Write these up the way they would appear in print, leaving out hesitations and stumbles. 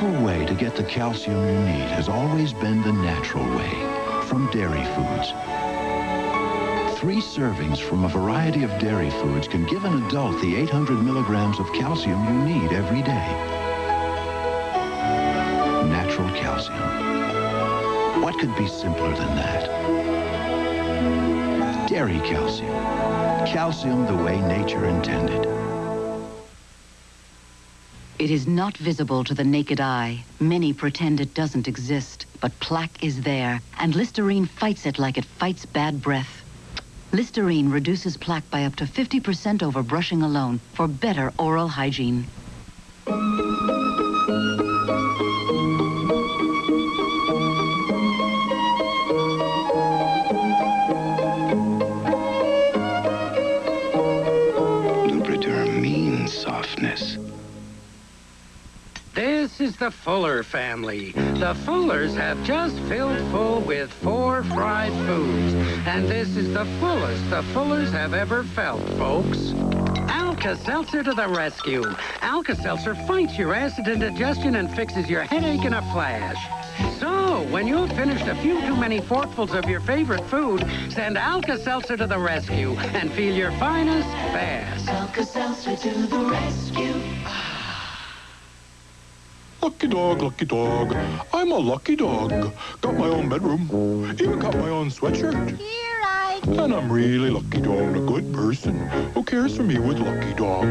simple way to get the calcium you need has always been the natural way, from dairy foods. 3 servings from a variety of dairy foods can give an adult the 800 milligrams of calcium you need every day. Natural calcium. What could be simpler than that? Dairy calcium. Calcium the way nature intended. It is not visible to the naked eye. Many pretend it doesn't exist, but plaque is there, and Listerine fights it like it fights bad breath. Listerine reduces plaque by up to 50% over brushing alone for better oral hygiene. Lubriderm means softness. This is the Fuller family. The Fullers have just filled full with 4 fried foods. And this is the fullest the Fullers have ever felt, folks. Alka-Seltzer to the rescue. Alka-Seltzer fights your acid indigestion and fixes your headache in a flash. So, when you've finished a few too many forkfuls of your favorite food, send Alka-Seltzer to the rescue and feel your finest fast. Alka-Seltzer to the rescue. Lucky dog, I'm a lucky dog. Got my own bedroom, even got my own sweatshirt. Here I... And I'm really lucky dog, a good person who cares for me with Lucky Dog.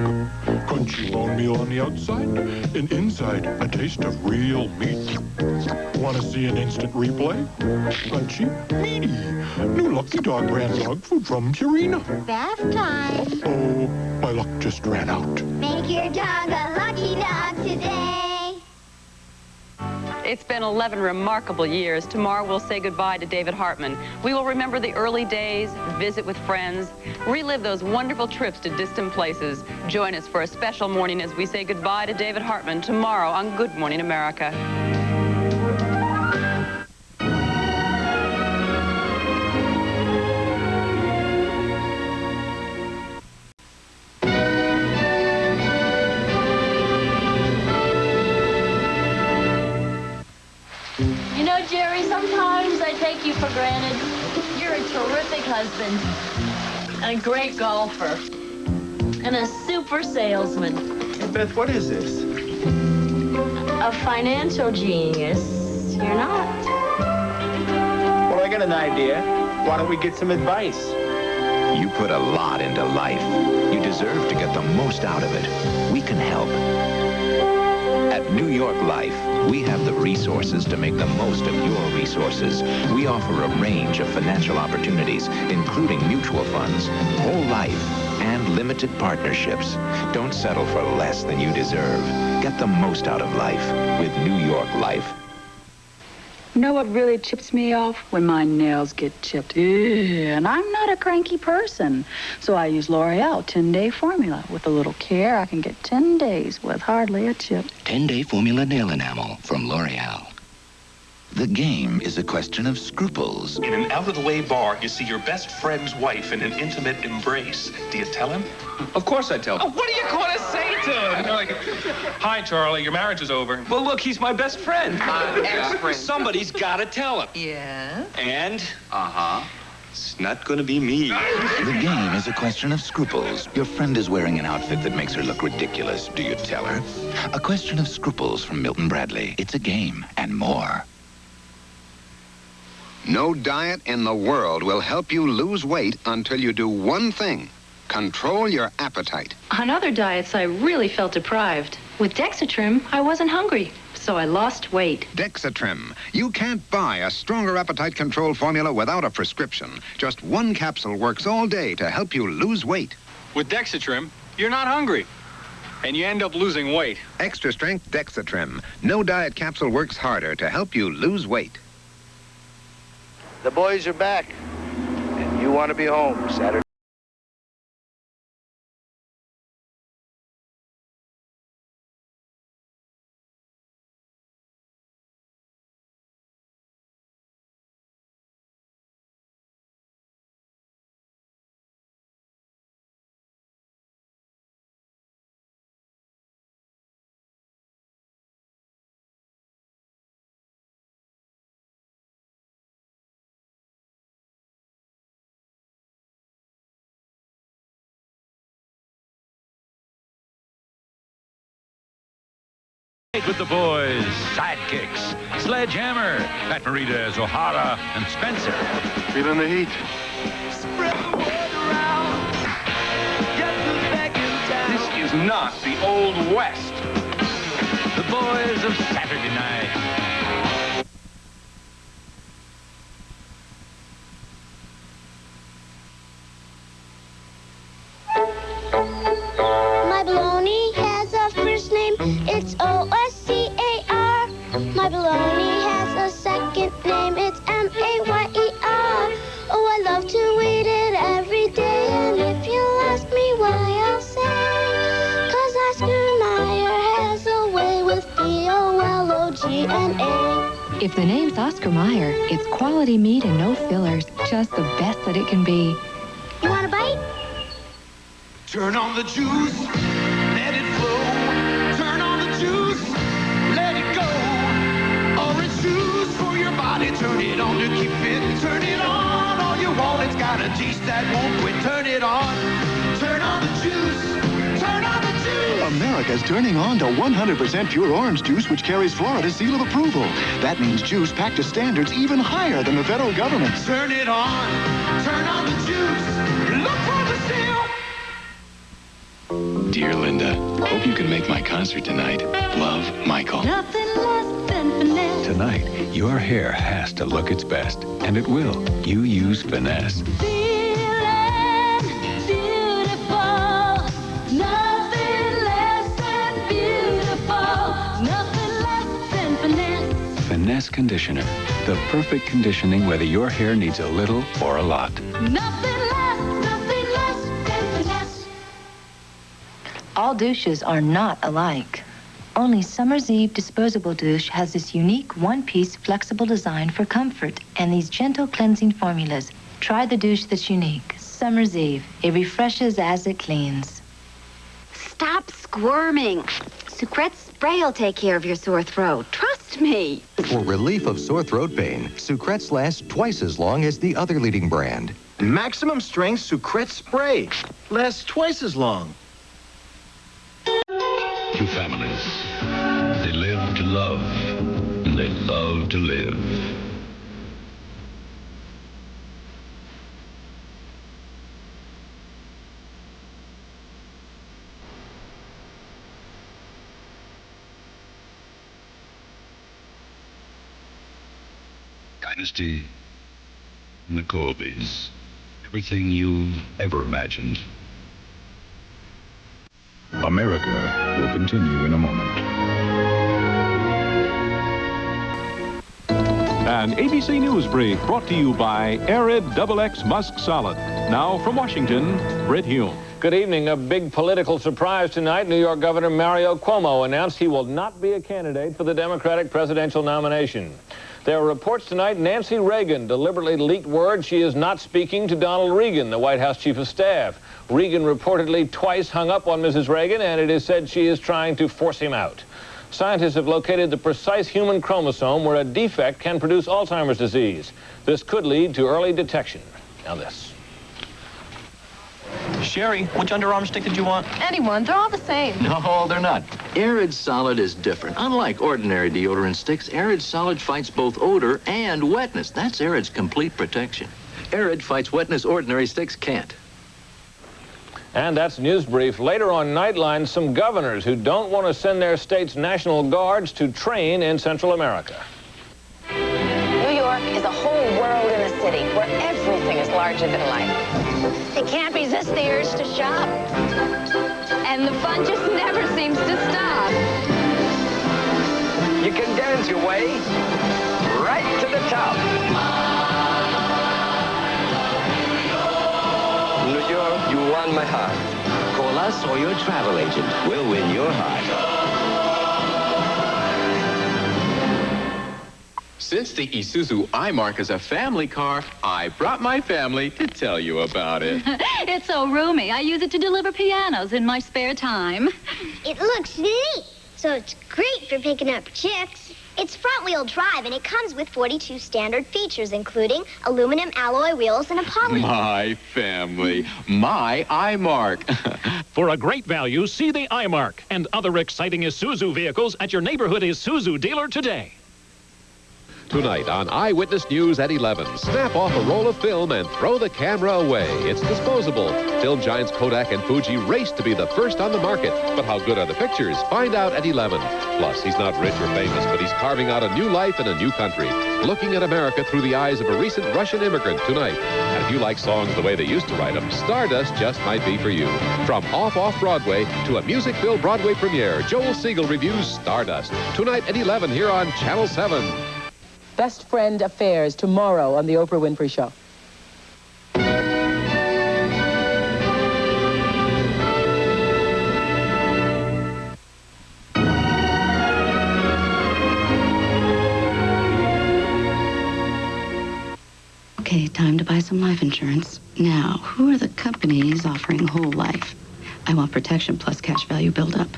Crunchy bone meal on the outside, and inside a taste of real meat. Want to see an instant replay? Crunchy, meaty. New Lucky Dog brand dog food from Purina. Bath time. Oh, my luck just ran out. Make your dog a lucky dog today. It's been 11 remarkable years. Tomorrow we'll say goodbye to David Hartman. We will remember the early days, visit with friends, relive those wonderful trips to distant places. Join us for a special morning as we say goodbye to David Hartman tomorrow on Good Morning America. You know, Jerry, sometimes I take you for granted. You're a terrific husband, and a great golfer, and a super salesman. Hey, Beth, what is this? A financial genius. You're not. Well, I got an idea. Why don't we get some advice? You put a lot into life. You deserve to get the most out of it. We can help. At New York Life, we have the resources to make the most of your resources. We offer a range of financial opportunities, including mutual funds, whole life, and limited partnerships. Don't settle for less than you deserve. Get the most out of life with New York Life. You know what really chips me off? When my nails get chipped. Ew, and I'm not a cranky person. So I use L'Oreal 10-day formula. With a little care, I can get 10 days with hardly a chip. 10-day formula nail enamel from L'Oreal. The game is a question of scruples. In an out-of-the-way bar, you see your best friend's wife in an intimate embrace. Do you tell him? Of course I tell him. Oh, what are you going to say to him? Like, hi, Charlie, your marriage is over. Well, look, he's my best friend. Ex-friend. Somebody's got to tell him. Yeah? And? It's not going to be me. The game is a question of scruples. Your friend is wearing an outfit that makes her look ridiculous. Do you tell her? A question of scruples from Milton Bradley. It's a game and more. No diet in the world will help you lose weight until you do one thing. Control your appetite. On other diets, I really felt deprived. With Dexatrim, I wasn't hungry, so I lost weight. Dexatrim. You can't buy a stronger appetite control formula without a prescription. Just one capsule works all day to help you lose weight. With Dexatrim, you're not hungry. And you end up losing weight. Extra strength Dexatrim. No diet capsule works harder to help you lose weight. The boys are back, and you want to be home Saturday. Tonight with the boys, Sidekicks, Sledgehammer, Pat Morita, O'Hara, and Spencer. Feeling the heat. This is not the Old West. The boys of Saturday night. My baloney has a first name, it's O-S-C-A-R. My baloney has a second name, it's M-A-Y-E-R. Oh, I love to eat it every day, and if you ask me why, I'll say, 'cause Oscar Mayer has a way with B-O-L-O-G-N-A. If the name's Oscar Mayer, it's quality meat and no fillers, just the best that it can be. You want a bite? Turn on the juice, let it flow. Turn on the juice, let it go. Orange juice for your body, turn it on to keep fit. Turn it on all you want, it's got a taste that won't quit. Turn it on the juice, turn on the juice. America's turning on to 100% pure orange juice, which carries Florida's seal of approval. That means juice packed to standards even higher than the federal government. Turn it on the juice. Look for the seal. Dear Linda, hope you can make my concert tonight. Love, Michael. Nothing less than finesse. Tonight, your hair has to look its best, and it will. You use Finesse. Feeling beautiful. Nothing less than beautiful. Nothing less than finesse. Finesse Conditioner. The perfect conditioning whether your hair needs a little or a lot. Nothing less than finesse. All douches are not alike. Only Summer's Eve disposable douche has this unique one-piece flexible design for comfort and these gentle cleansing formulas. Try the douche that's unique. Summer's Eve. It refreshes as it cleans. Stop squirming. Sucrets spray will take care of your sore throat. Trust me. For relief of sore throat pain, Sucrets lasts twice as long as the other leading brand. Maximum strength Sucrets spray lasts twice as long. Two families. They live to love, and they love to live. Dynasty, and the Colbys. Everything you ever imagined. America will continue in a moment. An ABC News brief brought to you by Arid XX Musk Solid. Now from Washington, Britt Hume. Good evening. A big political surprise tonight. New York Governor Mario Cuomo announced he will not be a candidate for the Democratic presidential nomination. There are reports tonight Nancy Reagan deliberately leaked word she is not speaking to Donald Reagan, the White House chief of staff. Reagan reportedly twice hung up on Mrs. Reagan, and it is said she is trying to force him out. Scientists have located the precise human chromosome where a defect can produce Alzheimer's disease. This could lead to early detection. Now this. Sherry, which underarm stick did you want? Anyone. They're all the same. No, they're not. Arid Solid is different. Unlike ordinary deodorant sticks, Arid Solid fights both odor and wetness. That's Arid's complete protection. Arid fights wetness ordinary sticks can't. And that's News Brief. Later on Nightline, some governors who don't want to send their state's National Guards to train in Central America. New York is a whole world in a city where everything is larger than life. They can't resist the urge to shop. And the fun just never seems to stop. You can dance your way right to the top. New York, you won my heart. Call us or your travel agent. We'll win your heart. Since the Isuzu iMark is a family car, I brought my family to tell you about it. It's so roomy. I use it to deliver pianos in my spare time. It looks neat, so it's great for picking up chicks. It's front-wheel drive, and it comes with 42 standard features, including aluminum alloy wheels and a poly. My family. My iMark. For a great value, see the iMark and other exciting Isuzu vehicles at your neighborhood Isuzu dealer today. Tonight on Eyewitness News at 11, snap off a roll of film and throw the camera away. It's disposable. Film giants Kodak and Fuji race to be the first on the market. But how good are the pictures? Find out at 11. Plus, he's not rich or famous, but he's carving out a new life in a new country. Looking at America through the eyes of a recent Russian immigrant tonight. And if you like songs the way they used to write them, Stardust just might be for you. From Off-Broadway to a music-filled Broadway premiere, Joel Siegel reviews Stardust. Tonight at 11 here on Channel 7. Best Friend Affairs tomorrow on The Oprah Winfrey Show. Okay, time to buy some life insurance. Now, who are the companies offering whole life? I want protection plus cash value buildup.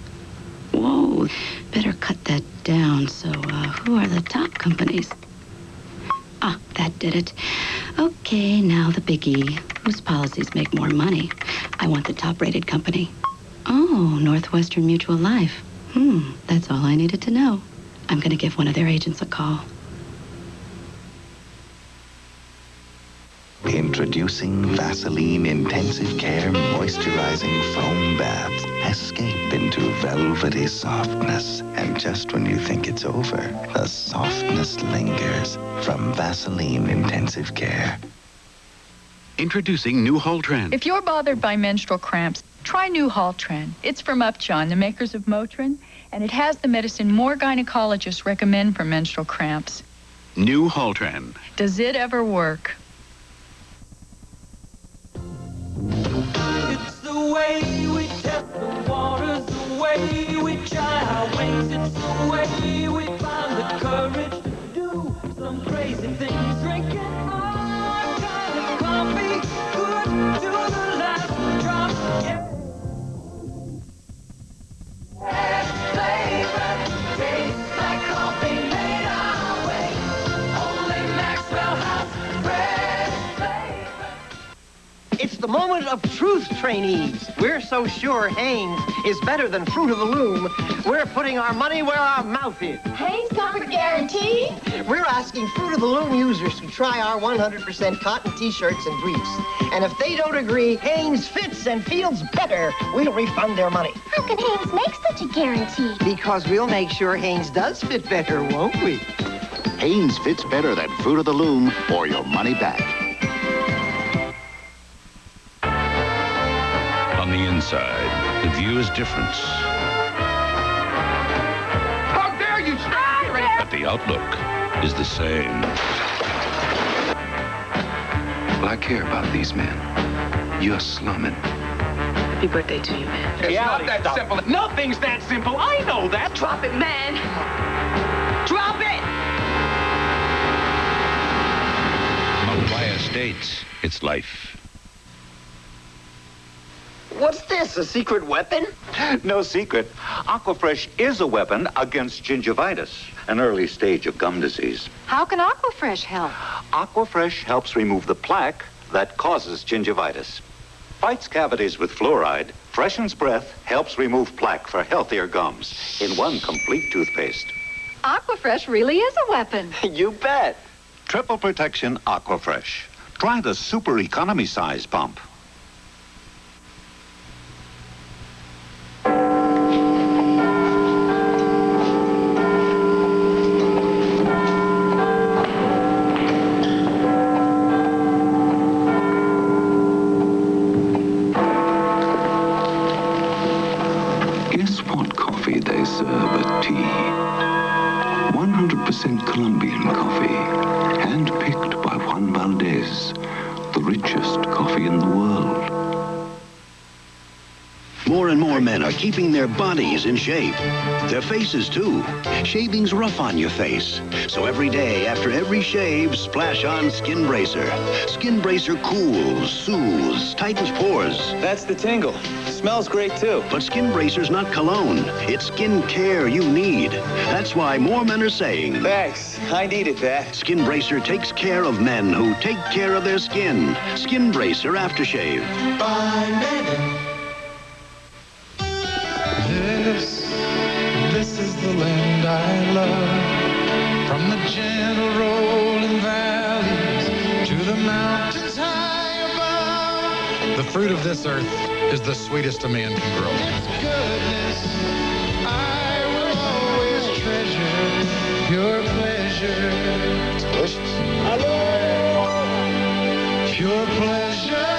Whoa, better cut that down. So, who are the top companies? Ah, that did it. Okay, now the biggie. Whose policies make more money? I want the top-rated company. Oh, Northwestern Mutual Life. That's all I needed to know. I'm going to give one of their agents a call. Introducing Vaseline Intensive Care Moisturizing Foam Baths. Escape into velvety softness. And just when you think it's over, the softness lingers. From Vaseline Intensive Care. Introducing new Holtran. If you're bothered by menstrual cramps, try new Holtran. It's from Upjohn, the makers of Motrin, and it has the medicine more gynecologists recommend for menstrual cramps. New Holtran. Does it ever work? It's the way we test the waters, the way we try our wings. It's the way we find the courage to do some crazy things. Drinking our kind of coffee, good to the last drop. Yeah. Flavor tastes like coffee made our way. Only Maxwell has fresh flavor. It's the moment of truth, trainees. We're so sure Hanes is better than Fruit of the Loom, we're putting our money where our mouth is. Hanes Comfort Guarantee? We're asking Fruit of the Loom users to try our 100% cotton t-shirts and briefs. And if they don't agree Hanes fits and feels better, we'll refund their money. How can Hanes make such a guarantee? Because we'll make sure Hanes does fit better, won't we? Hanes fits better than Fruit of the Loom or your money back. On the inside, the view is different. How dare you! But the outlook is the same. Well, I care about these men. You're slumming. Happy birthday to you, man. It's not that simple. Nothing's that simple. I know that. Drop it, man. Drop it! Multiply estates, it's life. What's this, a secret weapon? No secret. Aquafresh is a weapon against gingivitis, an early stage of gum disease. How can Aquafresh help? Aquafresh helps remove the plaque that causes gingivitis. Fights cavities with fluoride, freshens breath, helps remove plaque for healthier gums in one complete toothpaste. Aquafresh really is a weapon. You bet. Triple protection Aquafresh. Try the super economy size pump. Guess what coffee they serve at tea? 100% Colombian coffee, hand-picked by Juan Valdez, the richest coffee in the world. More and more men are keeping their bodies in shape. Their faces, too. Shaving's rough on your face. So every day, after every shave, splash on Skin Bracer. Skin Bracer cools, soothes, tightens pores. That's the tingle. Smells great, too. But Skin Bracer's not cologne. It's skin care you need. That's why more men are saying... Thanks. I needed that. Skin Bracer takes care of men who take care of their skin. Skin Bracer Aftershave. By men. This is the land I love. From the gentle rolling valleys to the mountains high above. The fruit of this earth is the sweetest a man can grow. Its goodness I will always treasure. Pure pleasure. It's delicious. Pure pleasure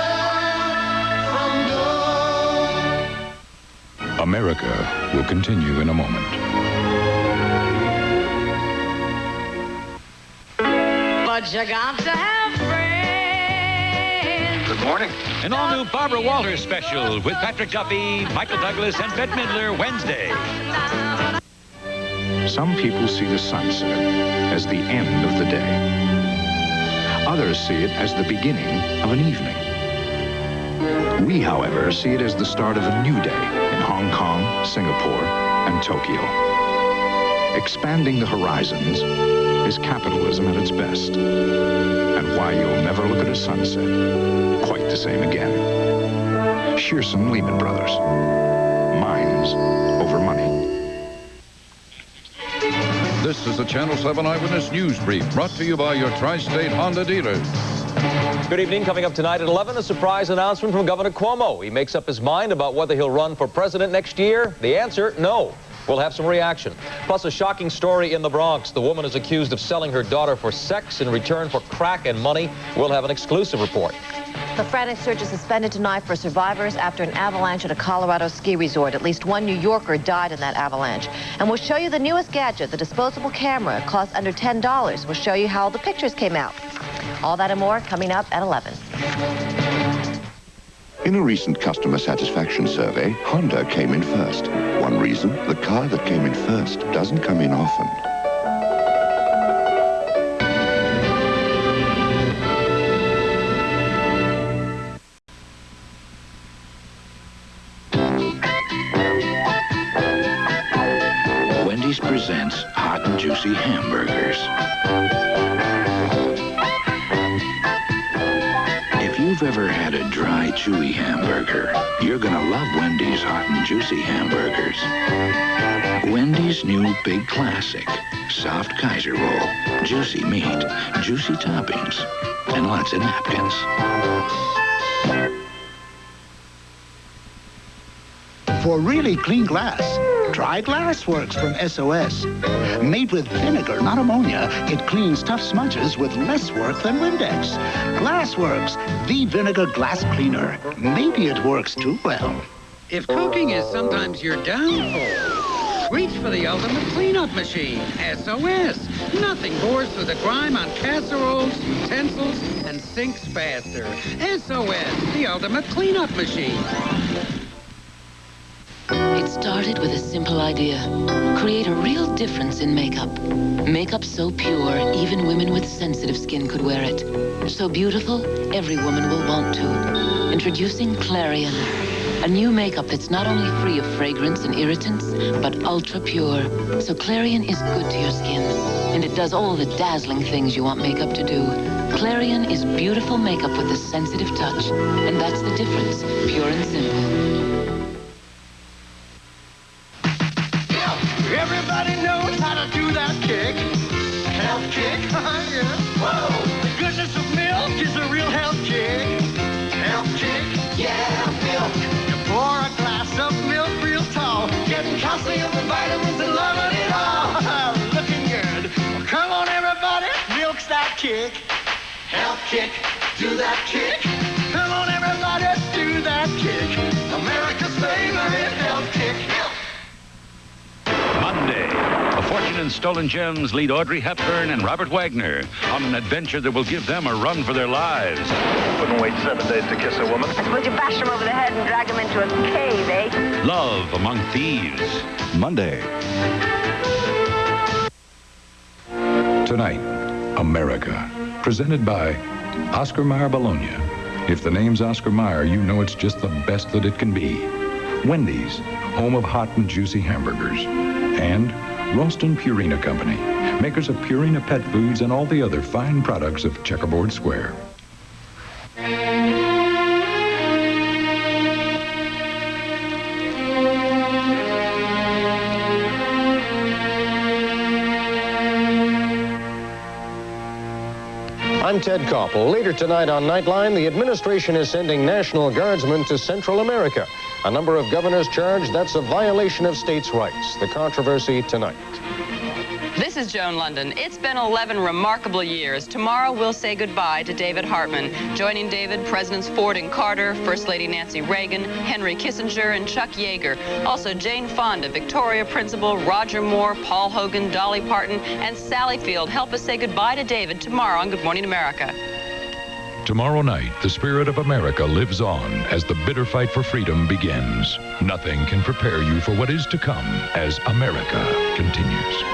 from dawn. America will continue in a moment. But you got to have friends. Good morning. An all-new Barbara Walters special with Patrick Duffy, Michael Douglas, and Bette Midler Wednesday. Some people see the sunset as the end of the day. Others see it as the beginning of an evening. We, however, see it as the start of a new day in Hong Kong, Singapore, and Tokyo. Expanding the horizons is capitalism at its best, and why you'll never look at a sunset quite the same again. Shearson Lehman Brothers. Minds over money. This is the Channel 7 Eyewitness News Brief, brought to you by your Tri-State Honda dealers. Good evening. Coming up tonight at 11, a surprise announcement from Governor Cuomo. He makes up his mind about whether he'll run for president next year. The answer, no. We'll have some reaction. Plus, a shocking story in the Bronx. The woman is accused of selling her daughter for sex in return for crack and money. We'll have an exclusive report. The frantic search is suspended tonight for survivors after an avalanche at a Colorado ski resort. At least one New Yorker died in that avalanche. And we'll show you the newest gadget, the disposable camera. It costs under $10. We'll show you how the pictures came out. All that and more coming up at 11. In a recent customer satisfaction survey, Honda came in first. One reason, the car that came in first doesn't come in often. Wendy's presents hot and juicy hamburgers. If you've ever had a dry, chewy hamburger, you're gonna love Wendy's hot and juicy hamburgers. Wendy's new big classic, soft Kaiser roll, juicy meat, juicy toppings, and lots of napkins. For really clean glass, try Glassworks from SOS. Made with vinegar, not ammonia, it cleans tough smudges with less work than Windex. Glassworks, the vinegar glass cleaner. Maybe it works too well. If cooking is sometimes your downfall, reach for the ultimate cleanup machine, SOS. Nothing bores through the grime on casseroles, utensils, and sinks faster. SOS, the ultimate cleanup machine. It started with a simple idea. Create a real difference in makeup. Makeup so pure, even women with sensitive skin could wear it. So beautiful, every woman will want to. Introducing Clarion. A new makeup that's not only free of fragrance and irritants, but ultra pure. So Clarion is good to your skin. And it does all the dazzling things you want makeup to do. Clarion is beautiful makeup with a sensitive touch. And that's the difference. Pure and simple. Everybody knows how to do that kick. Health kick, yeah. Whoa! The goodness of milk is a real health kick. Health kick, yeah, milk. You pour a glass of milk real tall, getting calcium and vitamins and loving it all. Looking good. Well, come on, everybody, milk's that kick. Health kick, do that kick. Come on, everybody, do that kick. America's favorite health kick. Monday, a fortune in and Stolen Gems lead Audrey Hepburn and Robert Wagner on an adventure that will give them a run for their lives. Wouldn't wait 7 days to kiss a woman. I suppose you bash him over the head and drag him into a cave, eh? Love Among Thieves. Monday. Tonight, America. Presented by Oscar Mayer Bologna. If the name's Oscar Mayer, you know it's just the best that it can be. Wendy's, home of hot and juicy hamburgers. And Ralston Purina Company, makers of Purina pet foods and all the other fine products of Checkerboard Square. I'm Ted Koppel. Later tonight on Nightline, the administration is sending National Guardsmen to Central America. A number of governors charged that's a violation of states' rights. The controversy tonight. This is Joan London. It's been 11 remarkable years. Tomorrow we'll say goodbye to David Hartman. Joining David, Presidents Ford and Carter, First Lady Nancy Reagan, Henry Kissinger, and Chuck Yeager. Also Jane Fonda, Victoria Principal, Roger Moore, Paul Hogan, Dolly Parton, and Sally Field help us say goodbye to David tomorrow on Good Morning America. Tomorrow night, the spirit of America lives on as the bitter fight for freedom begins. Nothing can prepare you for what is to come as America continues.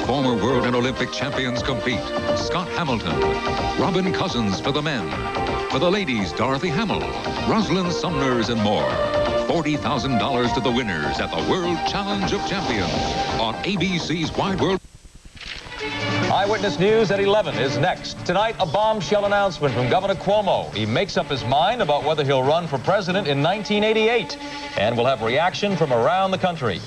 Former world and Olympic champions compete. Scott Hamilton, Robin Cousins for the men. For the ladies, Dorothy Hamill, Rosalind Sumners, and more. $40,000 to the winners at the World Challenge of Champions on ABC's Wide World. Eyewitness News at 11 is next. Tonight, a bombshell announcement from Governor Cuomo. He makes up his mind about whether he'll run for president in 1988. And we'll have reaction from around the country.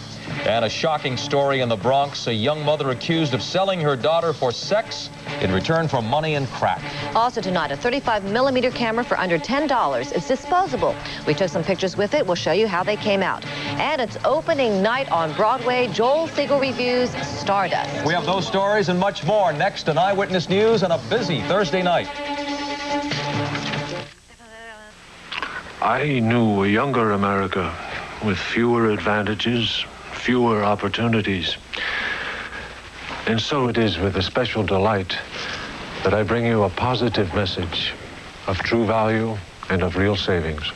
And a shocking story in the Bronx, a young mother accused of selling her daughter for sex in return for money and crack. Also tonight, a 35-millimeter camera for under $10. It's disposable. We took some pictures with it. We'll show you how they came out. And it's opening night on Broadway. Joel Siegel reviews Stardust. We have those stories and much more next on Eyewitness News on a busy Thursday night. I knew a younger America with fewer advantages, fewer opportunities. And so it is with a special delight that I bring you a positive message of true value and of real savings.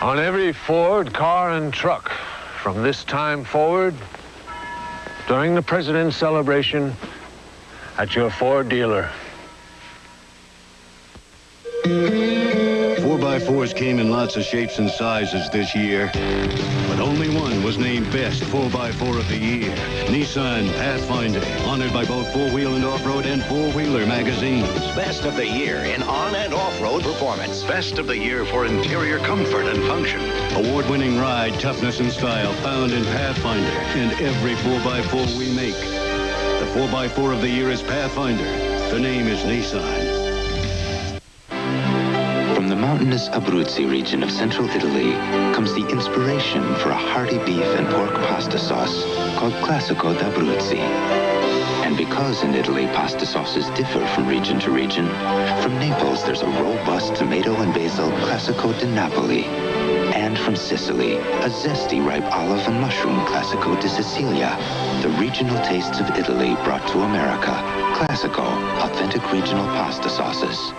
On every Ford car and truck from this time forward, during the President's celebration at your Ford dealer. 4x4s came in lots of shapes and sizes this year, but only one was named Best 4x4 of the Year. Nissan Pathfinder, honored by both four-wheel and off-road and four-wheeler magazines. Best of the Year in on- and off-road performance. Best of the Year for interior comfort and function. Award-winning ride, toughness, and style found in Pathfinder and every 4x4 we make. The 4x4 of the Year is Pathfinder. The name is Nissan. From the mountainous Abruzzi region of central Italy comes the inspiration for a hearty beef and pork pasta sauce called Classico d'Abruzzi. And because in Italy pasta sauces differ from region to region, from Naples there's a robust tomato and basil Classico di Napoli. And from Sicily, a zesty ripe olive and mushroom Classico di Sicilia. The regional tastes of Italy brought to America. Classico, authentic regional pasta sauces.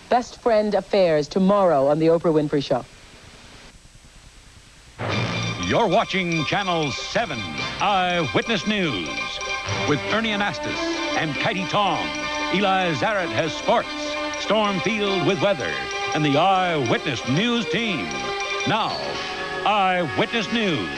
Best Friend Affairs tomorrow on The Oprah Winfrey Show. You're watching Channel 7 Eyewitness News with Ernie Anastas and Katie Tong. Eli Zaret has sports, Storm Field with weather, and the Eyewitness News team. Now, Eyewitness News.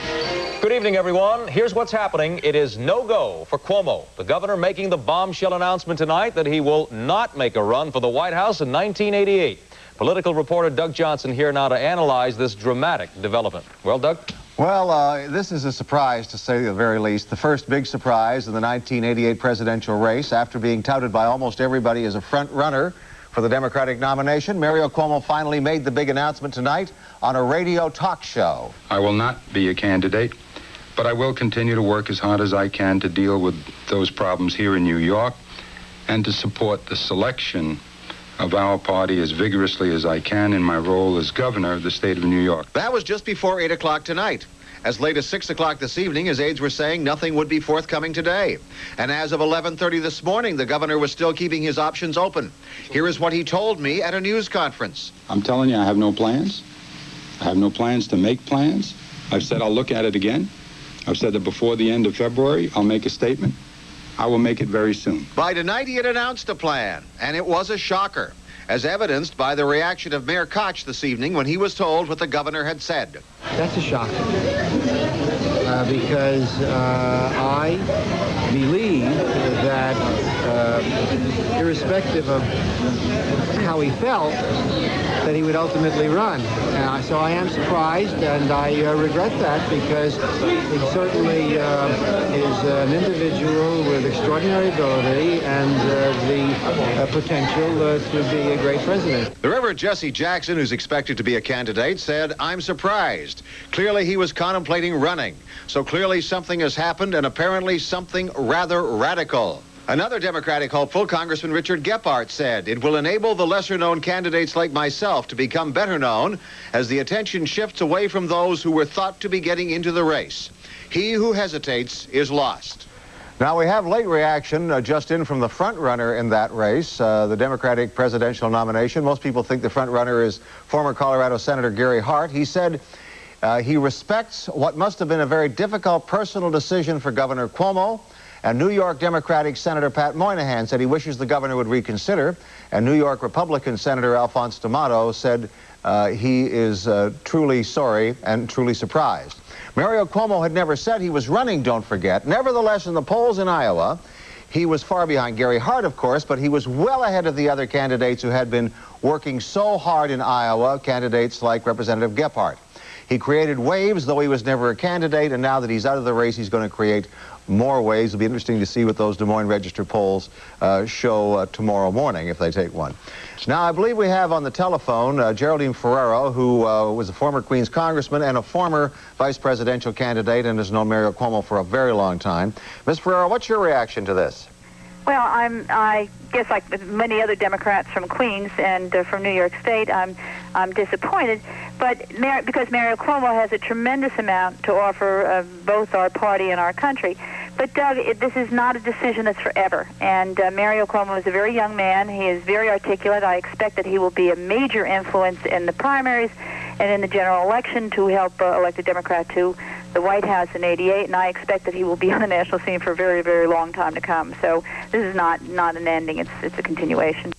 Good evening, everyone. Here's what's happening. It is no-go for Cuomo, the governor making the bombshell announcement tonight that he will not make a run for the White House in 1988. Political reporter Doug Johnson here now to analyze this dramatic development. Well, Doug? Well, this is a surprise, to say the very least. The first big surprise in the 1988 presidential race. After being touted by almost everybody as a front runner for the Democratic nomination, Mario Cuomo finally made the big announcement tonight on a radio talk show. I will not be a candidate, but I will continue to work as hard as I can to deal with those problems here in New York and to support the selection of our party as vigorously as I can in my role as governor of the state of New York. That was just before 8 o'clock tonight. As late as 6 o'clock this evening, his aides were saying nothing would be forthcoming today. And as of 11:30 this morning, the governor was still keeping his options open. Here is what he told me at a news conference. I'm telling you, I have no plans. I have no plans to make plans. I've said I'll look at it again. I've said that before the end of February, I'll make a statement. I will make it very soon. By tonight, he had announced a plan, and it was a shocker, as evidenced by the reaction of Mayor Koch this evening when he was told what the governor had said. That's a shock, because I believe that irrespective of how he felt, that he would ultimately run. So I am surprised, and I regret that, because he certainly is an individual with extraordinary ability and the potential to be a great president. The Reverend Jesse Jackson, who's expected to be a candidate, said, "I'm surprised. Clearly he was contemplating running. So clearly something has happened, and apparently something rather radical." Another Democratic hopeful, Congressman Richard Gephardt, said, "It will enable the lesser-known candidates like myself to become better known as the attention shifts away from those who were thought to be getting into the race. He who hesitates is lost." Now, we have late reaction just in from the front runner in that race, the Democratic presidential nomination. Most people think the front runner is former Colorado Senator Gary Hart. He said he respects what must have been a very difficult personal decision for Governor Cuomo. And New York Democratic Senator Pat Moynihan said he wishes the governor would reconsider. And New York Republican Senator Alphonse D'Amato said he is truly sorry and truly surprised. Mario Cuomo had never said he was running, don't forget. Nevertheless, in the polls in Iowa, he was far behind Gary Hart, of course, but he was well ahead of the other candidates who had been working so hard in Iowa, candidates like Representative Gephardt. He created waves, though he was never a candidate, and now that he's out of the race, he's going to create more waves. It'll be interesting to see what those Des Moines Register polls show tomorrow morning, if they take one. Now, I believe we have on the telephone Geraldine Ferraro, who was a former Queens congressman and a former vice presidential candidate and has known Mario Cuomo for a very long time. Ms. Ferraro, what's your reaction to this? Well, I guess like many other Democrats from Queens and from New York State, I'm disappointed. But because Mario Cuomo has a tremendous amount to offer both our party and our country. But, Doug, this is not a decision that's forever. And Mario Cuomo is a very young man. He is very articulate. I expect that he will be a major influence in the primaries and in the general election to help elect a Democrat to the White House in '88. And I expect that he will be on the national scene for a very, very long time to come. So this is not an ending. It's a continuation.